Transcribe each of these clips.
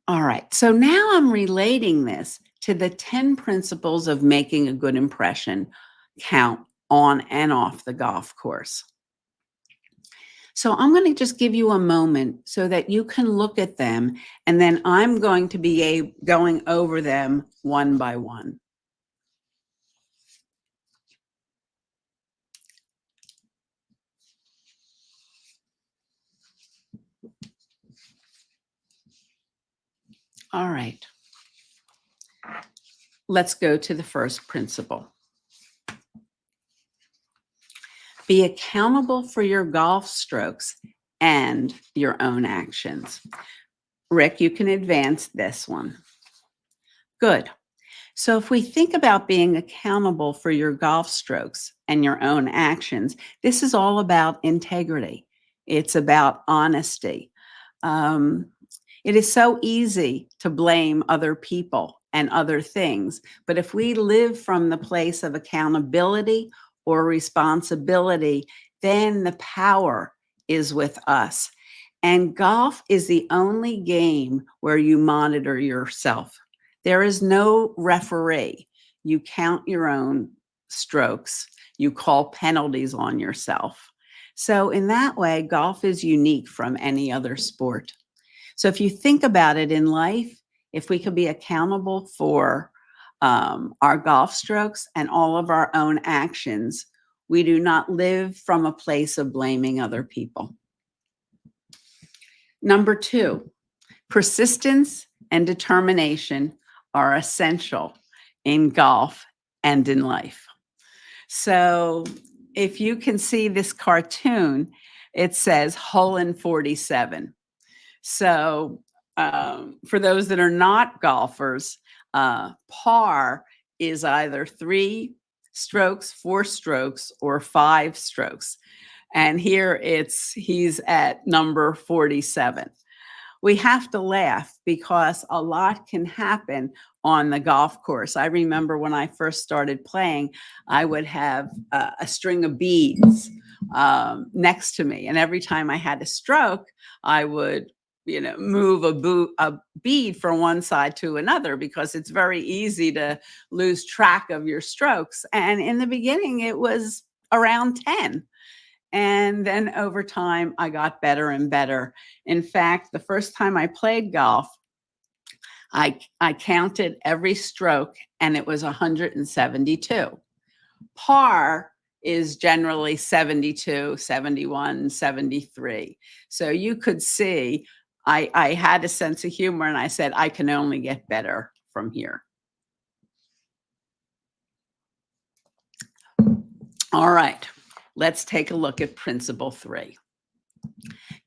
All right. So now I'm relating this to the 10 principles of making a good impression count on and off the golf course. So I'm going to just give you a moment so that you can look at them, and then I'm going to be going over them one by one. All right. Let's go to the first principle. Be accountable for your golf strokes and your own actions. Rick, you can advance this one. Good. So if we think about being accountable for your golf strokes and your own actions, this is all about integrity. It's about honesty. Um, it is so easy to blame other people and other things, but if we live from the place of accountability or responsibility, then the power is with us. And golf is the only game where you monitor yourself. There is no referee. You count your own strokes. You call penalties on yourself. So in that way, golf is unique from any other sport. So if you think about it in life, if we could be accountable for our golf strokes and all of our own actions, we do not live from a place of blaming other people. Number 2, persistence and determination are essential in golf and in life. So if you can see this cartoon, it says hole in 47. So for those that are not golfers, par is either 3 strokes, 4 strokes, or 5 strokes. And here he's at number 47. We have to laugh because a lot can happen on the golf course. I remember when I first started playing, I would have a string of beads next to me. And every time I had a stroke, I would move a bead from one side to another because it's very easy to lose track of your strokes. And in the beginning, it was around 10. And then over time, I got better and better. In fact, the first time I played golf, I counted every stroke and it was 172. Par is generally 72, 71, 73. So you could see I had a sense of humor and I said, I can only get better from here. All right. Let's take a look at principle 3.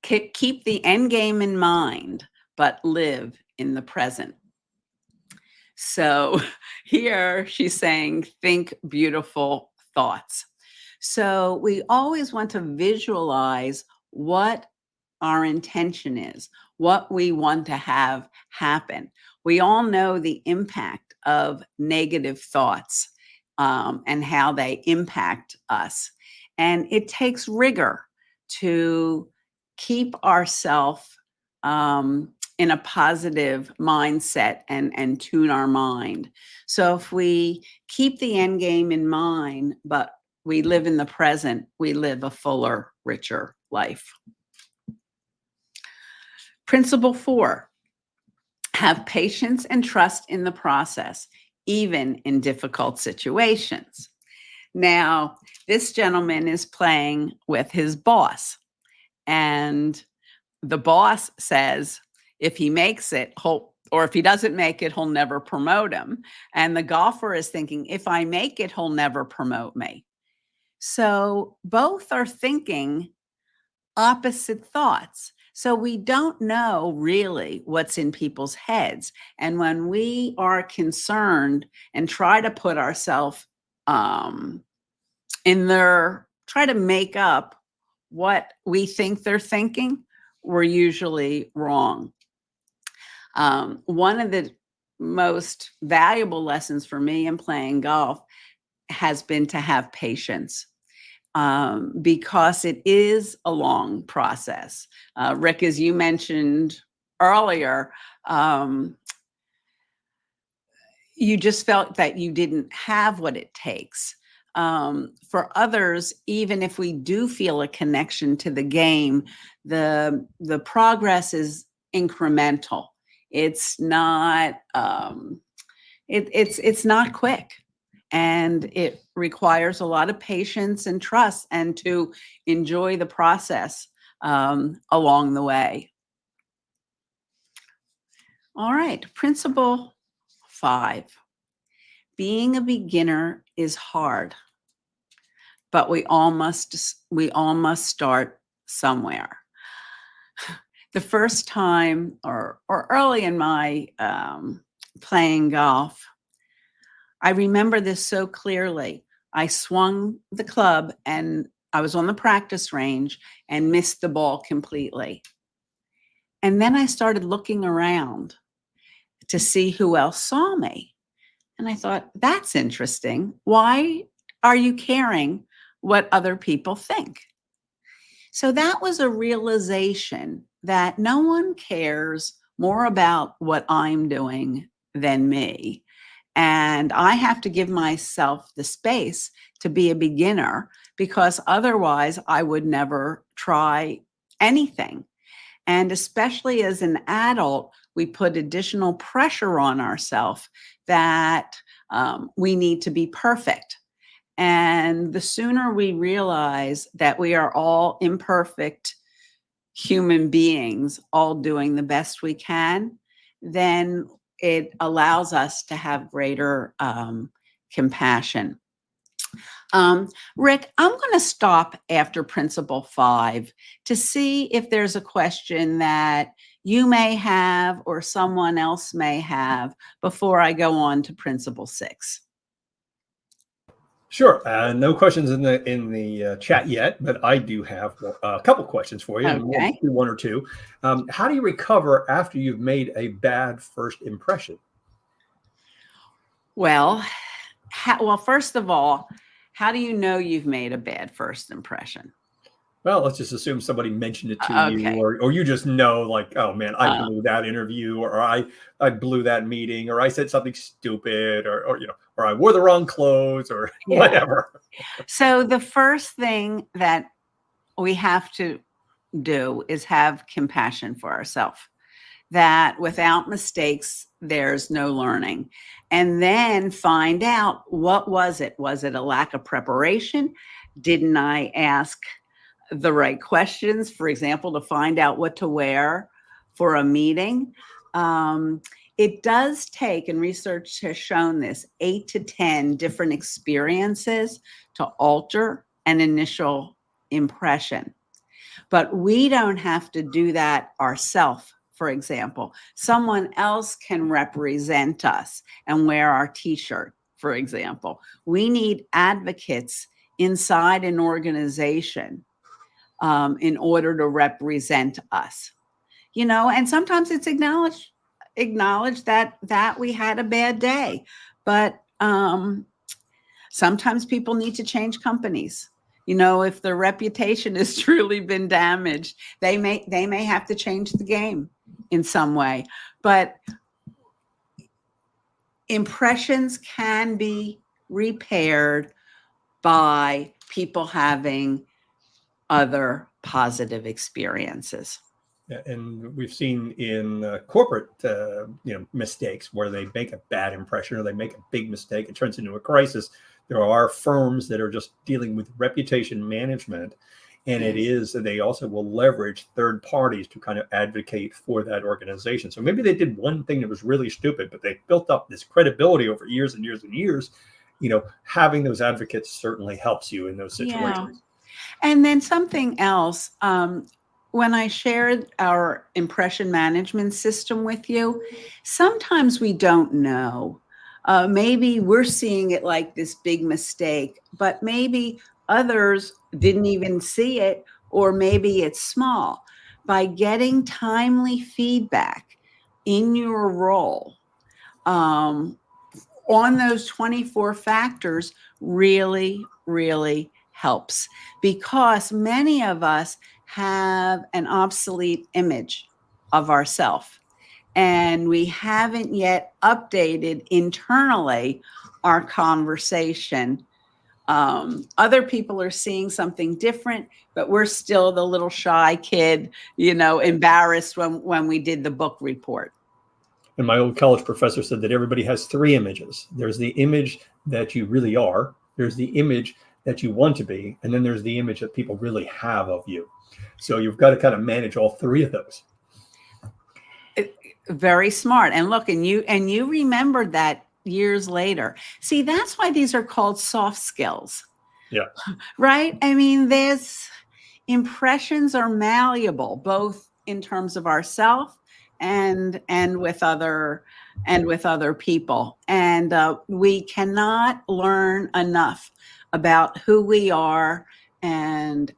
Keep the end game in mind, but live in the present. So here she's saying, think beautiful thoughts. So we always want to visualize what our intention is, what we want to have happen. We all know the impact of negative thoughts and how they impact us. And it takes rigor to keep ourselves in a positive mindset and tune our mind. So if we keep the end game in mind, but we live in the present, we live a fuller, richer life. Principle 4, have patience and trust in the process, even in difficult situations. Now, this gentleman is playing with his boss, and the boss says if he makes it, or if he doesn't make it, he'll never promote him. And the golfer is thinking, if I make it, he'll never promote me. So both are thinking opposite thoughts. So we don't know really what's in people's heads. And when we are concerned and try to put ourselves try to make up what we think they're thinking, we're usually wrong. One of the most valuable lessons for me in playing golf has been to have patience. Because it is a long process. Rick, as you mentioned earlier, you just felt that you didn't have what it takes. For others, even if we do feel a connection to the game, the progress is incremental. It's not it's not quick, and it requires a lot of patience and trust, and to enjoy the process along the way. All right, principle 5. Being a beginner is hard, but we all must start somewhere. The first time, or early in my playing golf, I remember this so clearly. I swung the club and I was on the practice range and missed the ball completely. And then I started looking around to see who else saw me. And I thought, that's interesting. Why are you caring what other people think? So that was a realization that no one cares more about what I'm doing than me. And I have to give myself the space to be a beginner, because otherwise I would never try anything. And especially as an adult, we put additional pressure on ourselves that we need to be perfect. And the sooner we realize that we are all imperfect human beings, all doing the best we can, then it allows us to have greater compassion. Rick, I'm going to stop after principle 5 to see if there's a question that you may have or someone else may have before I go on to principle 6. Sure. No questions in the chat yet, but I do have a couple questions for you. Okay. And we'll do one or two. How do you recover after you've made a bad first impression? Well, first of all, how do you know you've made a bad first impression? Well, let's just assume somebody mentioned it to Okay. you, or you just know, like, oh man, I blew that interview, or I blew that meeting, or I said something stupid, or or I wore the wrong clothes, or whatever. So the first thing that we have to do is have compassion for ourselves. That without mistakes, there's no learning. And then find out, what was it? Was it a lack of preparation? Didn't I ask the right questions, for example, to find out what to wear for a meeting? It does take, and research has shown this, 8 to 10 different experiences to alter an initial impression. But we don't have to do that ourselves. For example, someone else can represent us and wear our t-shirt, for example. We need advocates inside an organization in order to represent us. And sometimes it's acknowledge that we had a bad day, but sometimes people need to change companies. If their reputation has truly been damaged, they may have to change the game in some way. But impressions can be repaired by people having other positive experiences. And we've seen in corporate, mistakes where they make a bad impression or they make a big mistake, it turns into a crisis. There are firms that are just dealing with reputation management, and they also will leverage third parties to kind of advocate for that organization. So maybe they did one thing that was really stupid, but they built up this credibility over years and years and years. Having those advocates certainly helps you in those situations. Yeah. And then something else, when I shared our impression management system with you, sometimes we don't know. Maybe we're seeing it like this big mistake, but maybe others didn't even see it, or maybe it's small. By getting timely feedback in your role on those 24 factors really, really helps, because many of us have an obsolete image of ourselves. and we haven't yet updated internally our conversation. Other people are seeing something different, but we're still the little shy kid, embarrassed when we did the book report. And my old college professor said that everybody has three images. There's the image that you really are, there's the image that you want to be, and then there's the image that people really have of you. So you've got to kind of manage all three of those. Very smart. And look, and you remembered that years later. See, that's why these are called soft skills. Yeah. Right? I mean, impressions are malleable, both in terms of ourselves and with other people. And we cannot learn enough about who we are and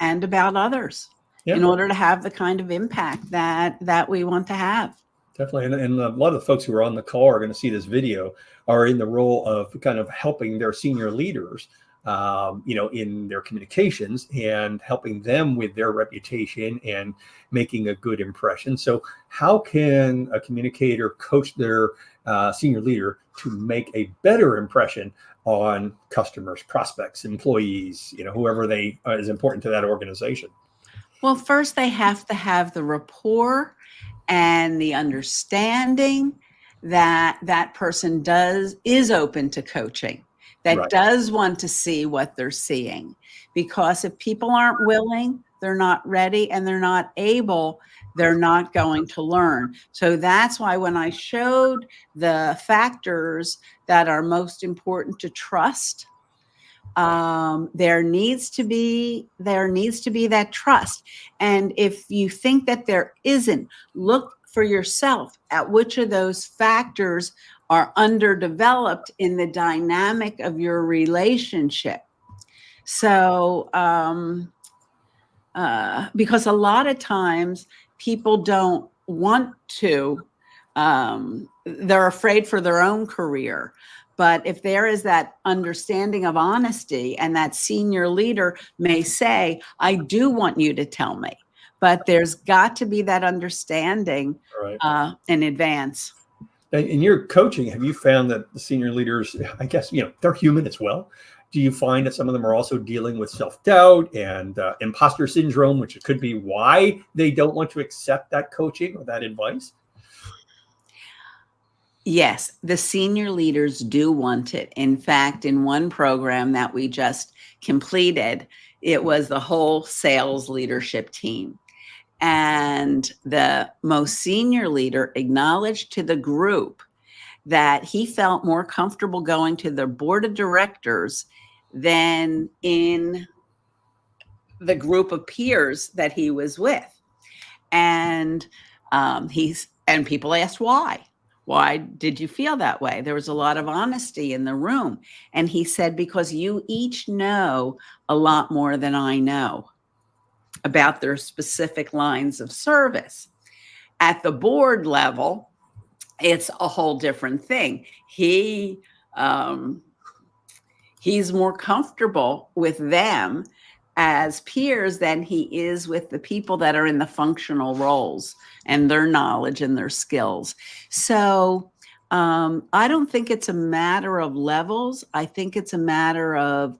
about others. Yeah. In order to have the kind of impact that we want to have. Definitely. And a lot of the folks who are on the call are going to see this video are in the role of kind of helping their senior leaders, in their communications and helping them with their reputation and making a good impression. So how can a communicator coach their senior leader to make a better impression on customers, prospects, employees, whoever is important to that organization? Well, first they have to have the rapport and the understanding that that person is open to coaching, that right. does want to see what they're seeing. Because if people aren't willing, they're not ready, and they're not able, they're not going to learn. So that's why when I showed the factors that are most important to trust, there needs to be that trust. And if you think that there isn't, look for yourself at which of those factors are underdeveloped in the dynamic of your relationship. So, because a lot of times people don't want to, they're afraid for their own career. But if there is that understanding of honesty, and that senior leader may say, I do want you to tell me, but there's got to be that understanding right. In advance. In your coaching, have you found that the senior leaders, I guess, they're human as well? Do you find that some of them are also dealing with self-doubt and imposter syndrome, which could be why they don't want to accept that coaching or that advice? Yes, the senior leaders do want it. In fact, in one program that we just completed, it was the whole sales leadership team. And the most senior leader acknowledged to the group that he felt more comfortable going to the board of directors than in the group of peers that he was with. And people asked why. Why did you feel that way? There was a lot of honesty in the room. And he said, because you each know a lot more than I know about their specific lines of service. At the board level, it's a whole different thing. He's more comfortable with them as peers than he is with the people that are in the functional roles and their knowledge and their skills. So I don't think it's a matter of levels. I think it's a matter of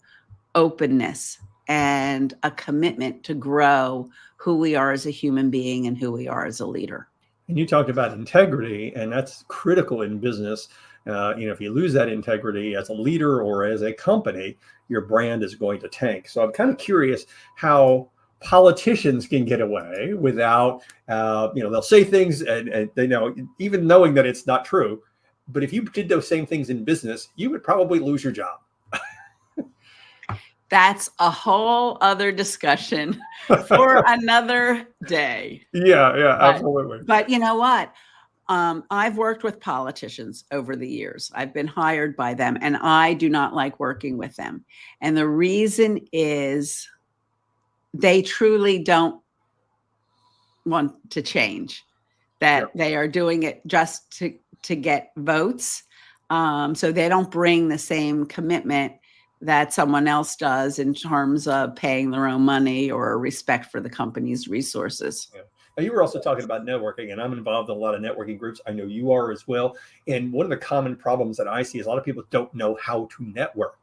openness and a commitment to grow who we are as a human being and who we are as a leader. And you talked about integrity, and that's critical in business. If you lose that integrity as a leader or as a company, your brand is going to tank. So I'm kind of curious how politicians can get away without, they'll say things and they know, even knowing that it's not true. But if you did those same things in business, you would probably lose your job. That's a whole other discussion for another day. Yeah, absolutely. But you know what? I've worked with politicians over the years. I've been hired by them, and I do not like working with them. And the reason is they truly don't want to change, that they are doing it just to get votes. So they don't bring the same commitment that someone else does in terms of paying their own money or respect for the company's resources. Yeah. Now, you were also talking about networking, and I'm involved in a lot of networking groups. I know you are as well. And one of the common problems that I see is a lot of people don't know how to network.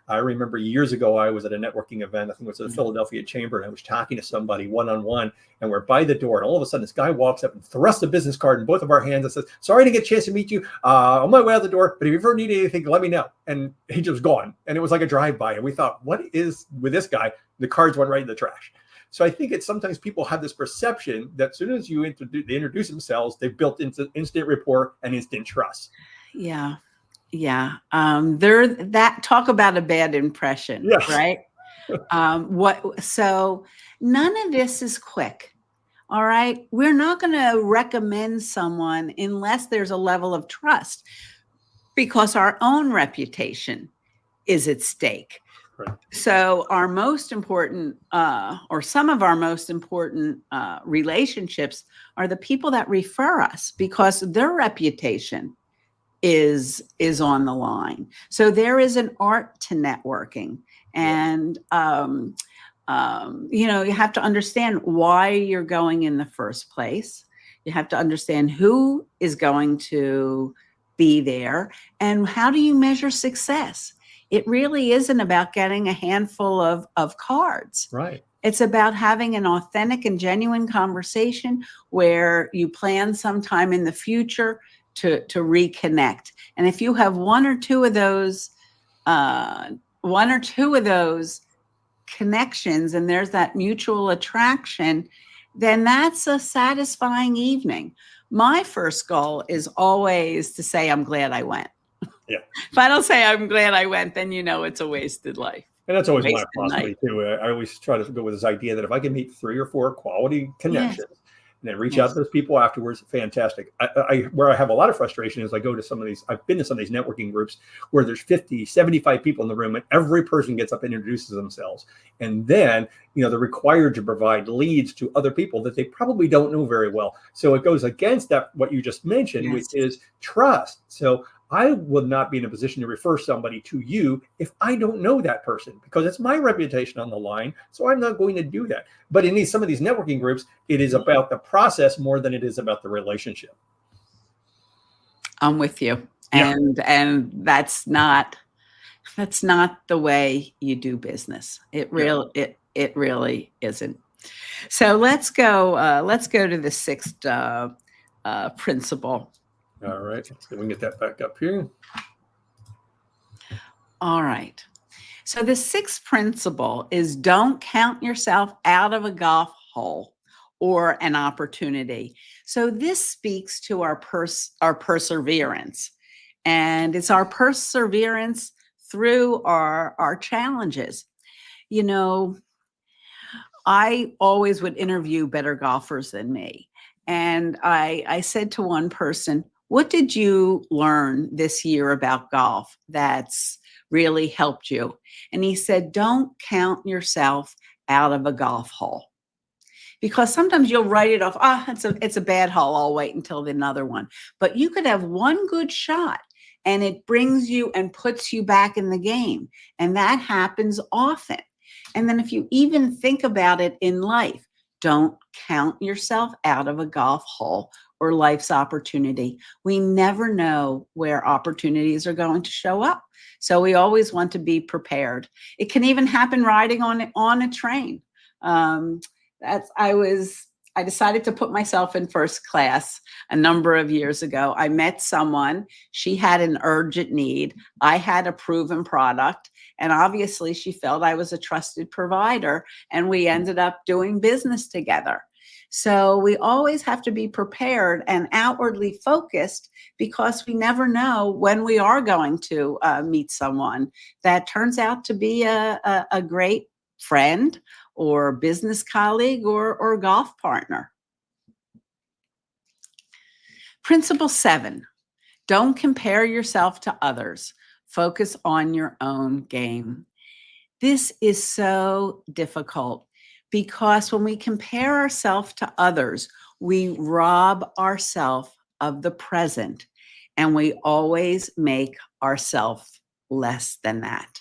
I remember years ago, I was at a networking event. I think it was at the Philadelphia Chamber, and I was talking to somebody one-on-one, and we're by the door, and all of a sudden, this guy walks up and thrusts a business card in both of our hands and says, "Sorry to get a chance to meet you. On my way out the door, but if you ever need anything, let me know." And he just gone. And it was like a drive-by, and we thought, what is with this guy? The cards went right in the trash. So I think it's sometimes people have this perception that as soon as they introduce themselves, they've built into instant rapport and instant trust. Yeah. Yeah. That talk about a bad impression, Yes. right? So none of this is quick. All right. We're not going to recommend someone unless there's a level of trust, because our own reputation is at stake. Right. So our most important, or some of our most important relationships are the people that refer us, because their reputation is on the line. So there is an art to networking, and you have to understand why you're going in the first place. You have to understand who is going to be there, and how do you measure success. It really isn't about getting a handful of cards. Right. It's about having an authentic and genuine conversation where you plan sometime in the future to reconnect. And if you have one or two of those connections, and there's that mutual attraction, then that's a satisfying evening. My first goal is always to say, I'm glad I went. Yeah. If I don't say I'm glad I went, then it's a wasted life. And that's always my philosophy too. I always try to go with this idea that if I can meet 3 or 4 quality connections, and then reach out to those people afterwards, fantastic. Where I have a lot of frustration is I go to some of these, I've been to some of these networking groups where there's 50, 75 people in the room, and every person gets up and introduces themselves. And then, they're required to provide leads to other people that they probably don't know very well. So it goes against that, what you just mentioned, which is trust. So I would not be in a position to refer somebody to you if I don't know that person, because it's my reputation on the line. So I'm not going to do that. But in some of these networking groups, it is about the process more than it is about the relationship. I'm with you. And that's not the way you do business. It really isn't. So let's go to the 6th principle. All right, so we can get that back up here. All right. So the 6th principle is, don't count yourself out of a golf hole or an opportunity. So this speaks to our perseverance, and it's our perseverance through our challenges. I always would interview better golfers than me. And I said to one person, what did you learn this year about golf that's really helped you? And he said, don't count yourself out of a golf hole. Because sometimes you'll write it off. It's a bad hole. I'll wait until another one. But you could have one good shot, and it brings you and puts you back in the game. And that happens often. And then if you even think about it in life, don't count yourself out of a golf hole or life's opportunity. We never know where opportunities are going to show up. So we always want to be prepared. It can even happen riding on a train. I decided to put myself in first class a number of years ago. I met someone, she had an urgent need. I had a proven product, and obviously she felt I was a trusted provider, and we ended up doing business together. So we always have to be prepared and outwardly focused, because we never know when we are going to meet someone that turns out to be a great friend or business colleague or golf partner. Principle 7, don't compare yourself to others. Focus on your own game. This is so difficult, because when we compare ourselves to others, we rob ourselves of the present, and we always make ourselves less than that.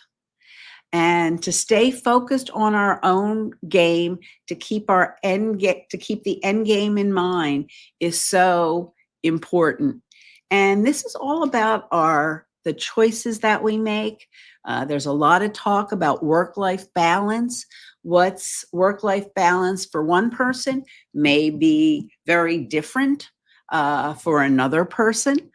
And to stay focused on our own game, to keep the end game in mind is so important. And this is all about the choices that we make. There's a lot of talk about work-life balance. What's work-life balance for one person may be very different for another person.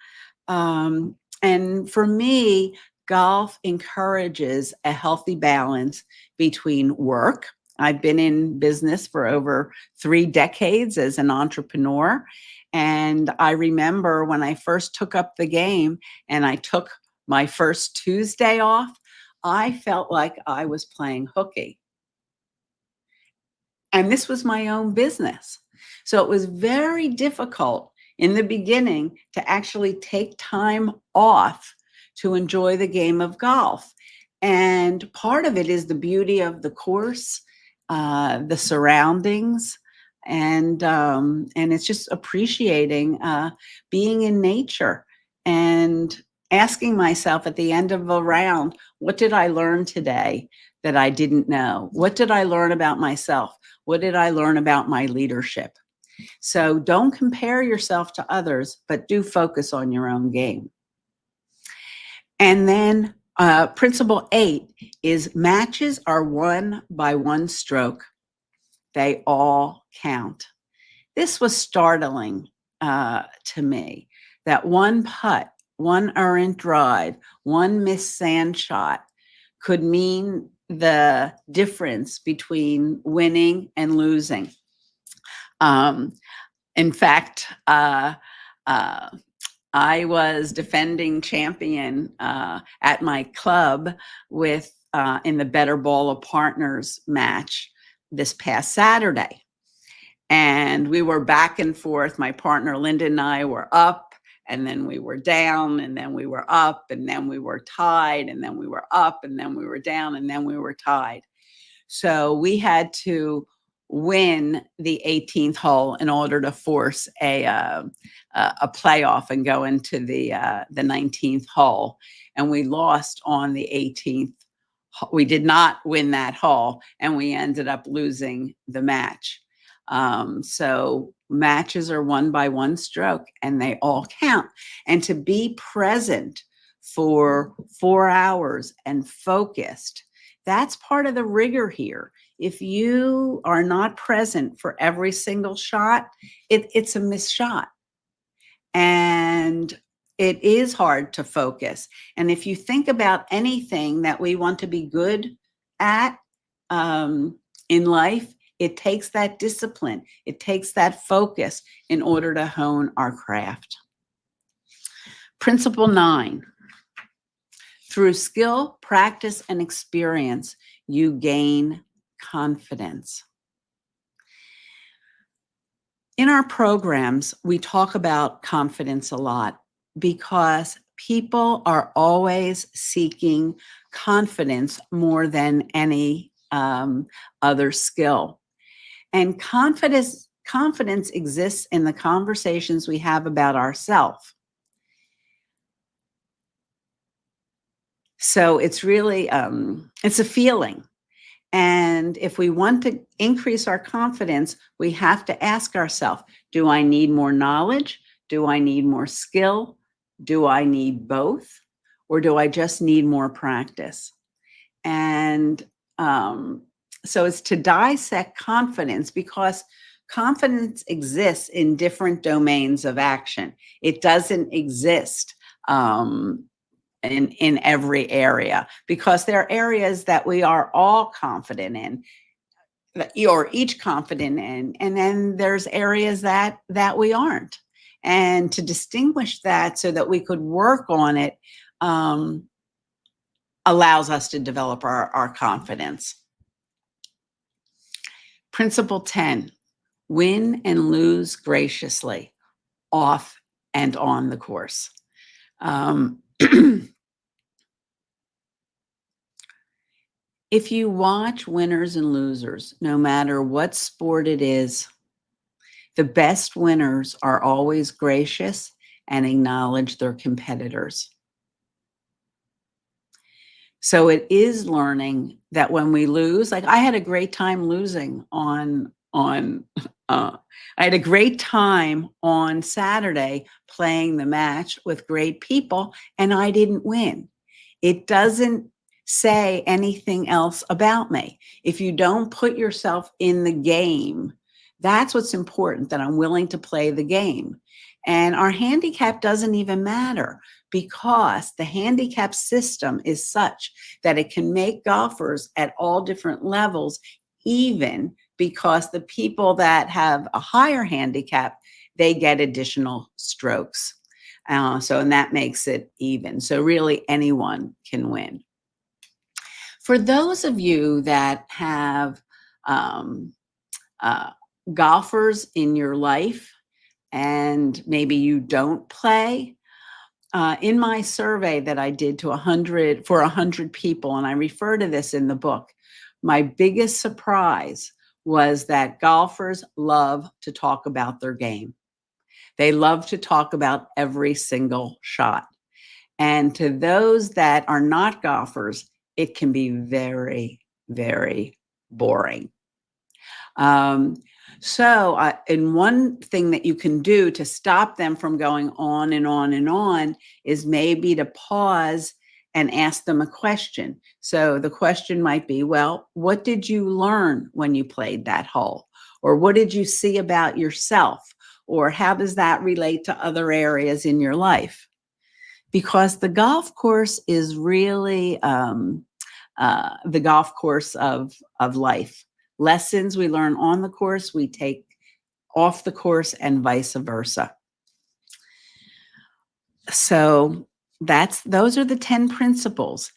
And for me, golf encourages a healthy balance between work. I've been in business for over 3 decades as an entrepreneur. And I remember when I first took up the game and I took my first Tuesday off, I felt like I was playing hooky. And this was my own business. So it was very difficult in the beginning to actually take time off to enjoy the game of golf. And part of it is the beauty of the course, the surroundings, and it's just appreciating being in nature and asking myself at the end of a round, what did I learn today that I didn't know? What did I learn about myself? What did I learn about my leadership? So don't compare yourself to others, but do focus on your own game. And then principle 8 is matches are won by one stroke. They all count. This was startling to me, that one putt, one errant drive, one missed sand shot could mean the difference between winning and losing. In fact, I was defending champion at my club with in the Better Ball of Partners match this past Saturday. And we were back and forth. My partner, Linda, and I were up, and then we were down, and then we were up, and then we were tied, and then we were up, and then we were down, and then we were tied. So we had to win the 18th hole in order to force a playoff and go into the 19th hole. And we lost on the 18th. We did not win that hole, and we ended up losing the match. So matches are won by one stroke, and they all count. And to be present for 4 hours and focused, that's part of the rigor here. If you are not present for every single shot, it's a missed shot. And it is hard to focus. And if you think about anything that we want to be good at in life, it takes that discipline. It takes that focus in order to hone our craft. Principle 9. Through skill, practice, and experience, you gain confidence. In our programs, we talk about confidence a lot because people are always seeking confidence more than any other skill. And confidence exists in the conversations we have about ourselves. So it's really, it's a feeling. And if we want to increase our confidence, we have to ask ourselves, do I need more knowledge? Do I need more skill? Do I need both? Or do I just need more practice? And so it's to dissect confidence, because confidence exists in different domains of action. It doesn't exist in every area, because there are areas that we are all confident in, or each confident in, and then there's areas that we aren't. And to distinguish that so that we could work on it allows us to develop our confidence. Principle 10, win and lose graciously, off and on the course. If you watch winners and losers, no matter what sport it is, the best winners are always gracious and acknowledge their competitors. So it is learning that when we lose, like I had a great time losing I had a great time on Saturday playing the match with great people, and I didn't win. It doesn't say anything else about me. If you don't put yourself in the game, that's what's important, that I'm willing to play the game. And our handicap doesn't even matter, because the handicap system is such that it can make golfers at all different levels even, because the people that have a higher handicap, they get additional strokes. And that makes it even. So really anyone can win. For those of you that have um, uh, golfers in your life and maybe you don't play, in my survey that I did to 100 people, and I refer to this in the book, my biggest surprise was that golfers love to talk about their game. They love to talk about every single shot. And to those that are not golfers, it can be very, very boring. And one thing that you can do to stop them from going on and on and on is maybe to pause and ask them a question. So the question might be, well, what did you learn when you played that hole? Or what did you see about yourself? Or how does that relate to other areas in your life? Because the golf course is really the golf course of life. Lessons we learn on the course, we take off the course, and vice versa. So those are the 10 principles.